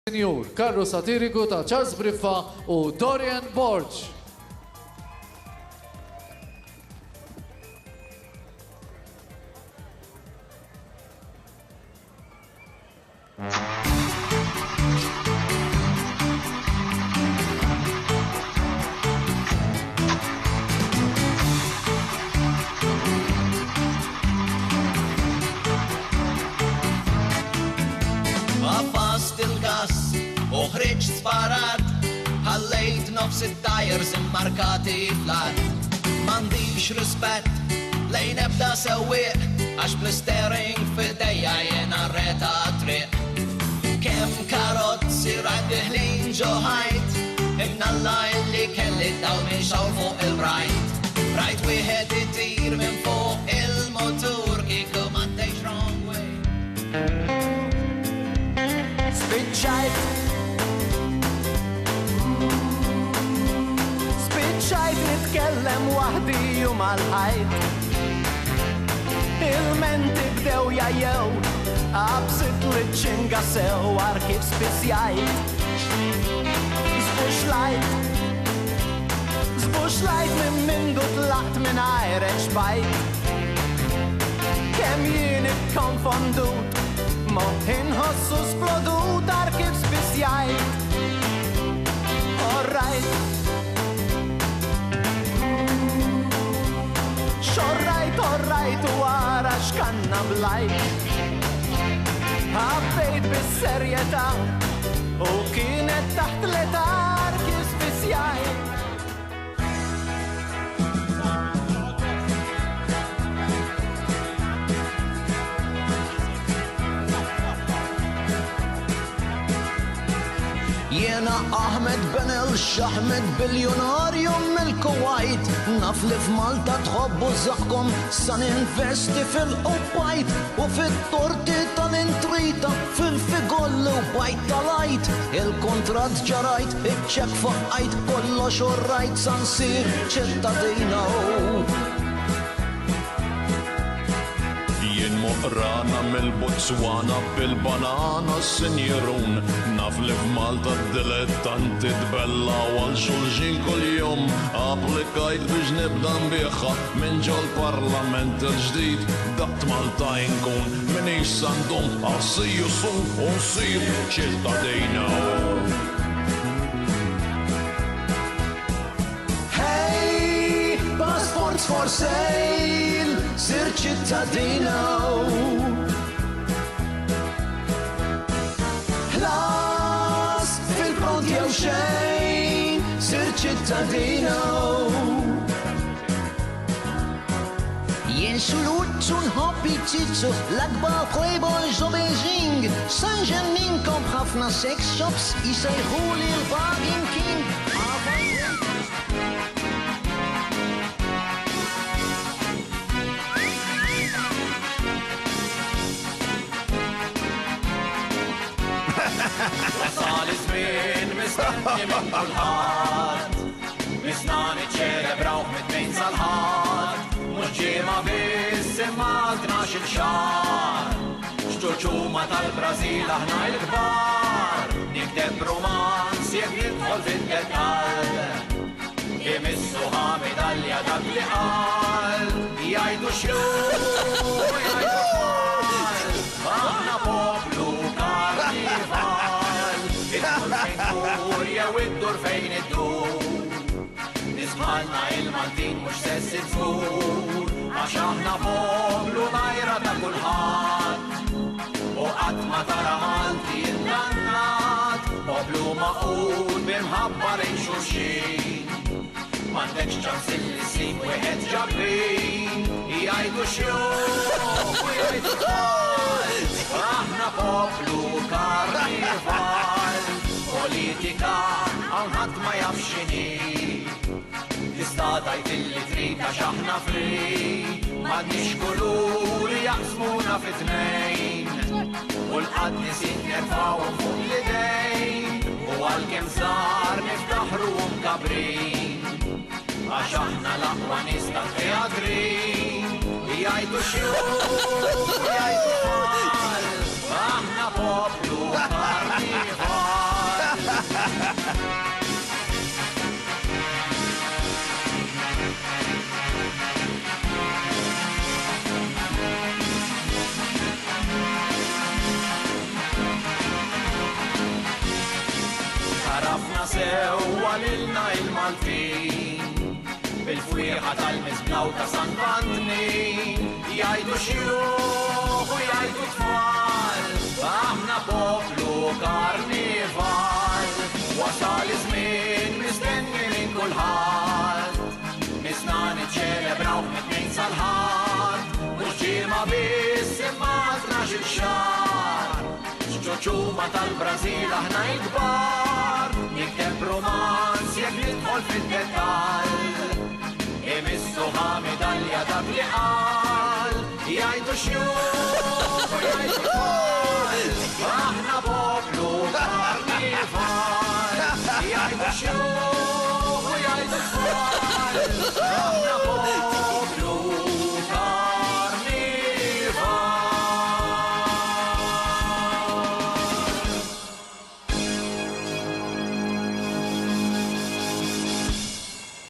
Senjur, karru satiriku ta' Charles Briffa u Dorian Borg. Għafast il-gas, uħriġ sparat, ħallejt nofs it-tajers immarkati flat. Mandiċ rispett, lejn ebda sewwieq, għax bl-steering fidejja jena reta triq. Kem karozzi raddiħlin ġoħajt, imnalla illi kelli daw minn xaw fuq il-rajt. Rajt wieħed itir minn fuq il-motur kiku maddejx wrong way. Spiċċajt nitkellem wahdi u mal-ħajt. Il-menti bdew jajjew, qabsit li ċinga sew arkif spizjajt. Zbuxlajt minn mindu tlaqt minn għajreċ bajt. Kem jien ikkonfondut, moħin ħossu splodut arkif spizjajt. Orrajt u għara xkanna blajt. Ħabbejt bis-serjetà u kienet taħt l-etar kif spizjajt. Jena Ahmed Ben el-Xahmed biljonarju mill-Kuwait. Naf li f'Malta tħobbu zaħkom san investi fil-Opajt u fit-torti tal-intrita fil-figollu bajt tal-ajt. Il-kontrat ġarajt, iċċek faqqajt, kollox orrajt san sir ċittadina. Jien moqrana mill-Botswana bil-banana sinjerun. Naf li f'Malta d-dilettanti tbella għal xulxin kull-jum. Applikajt biex nibda nbieħħa minn ġol parlament il-ġdid. Daqt Malta inkun minn ix-sandum għal-siju sun u nsir ċittadina. Hey, passports for sale, sir ċittadina. Ħlas fil-pont jew xejn, sir ċittadina. Jien xulutzu nħobbi ċizzu, l-akba playboy ġo Beijing. Sanġen ninkom ħafna sex shops, jisejħuli l-Bargain King. Wasal iż-żmien mistenni minn kulħadd, misna niċċelebraw mit-tnejn sal-ħadd. Mhux ġiema biss imma 12-il xahar, xċuċuma tal-Brażil aħna l-kbar. Nikdeb romanz jekk nidħol fid-detall, imissu medalja dak li qal. Jgħidu xjum u jgħidu xmal, aħna poplu karnival. Id-dur fejn dur jew id-dur fejn id-dur, nisbħalna il-Maltin mhux sess iżgur, għax aħna poplu najra ta' kulħadd u qatt ma tara Malti indannat. Poplu maqud b'imħabba lejn xulxin, m'għandekx ċans illi ssib wieħed ġabbin. Jgħidu xjum u jgħidu xmal, aħna poplu karnival. Politika hawn ħadd ma jaf x'inhi, tista' tgħid illi trid għax aħna free. M'għandniex kuluri jaqsmuna fit-tnejn, u l-qatt nisin nerfgħuhom fuq l-idejn. U għalkemm żgħar niftaħruhom kabrin, għax aħna l-aqwa nies tal-teatrin. Jgħidu xjum u jgħidu xmal, aħna poplu karnival. Tarafna sewa lilna il-Maltin bil-fwieħa tal-mizblaw ta' San Vantnin jgħidu xjuħ u jgħidu tfal aħna poplu karnival wasal iż-żmien mistenni minn kulħadd misna niċċelebraw mit-tnejn sal-ħadd mhux ġimgħa biss imma 12 xahar ċoċuma tal-Brażil aħna l-kbar nikteb romanz jekk nidħol fid-dettall imissuha medalja dak li qal jgħidu xjuħ u jgħidu tfal aħna poplu karnival jgħidu xjuħ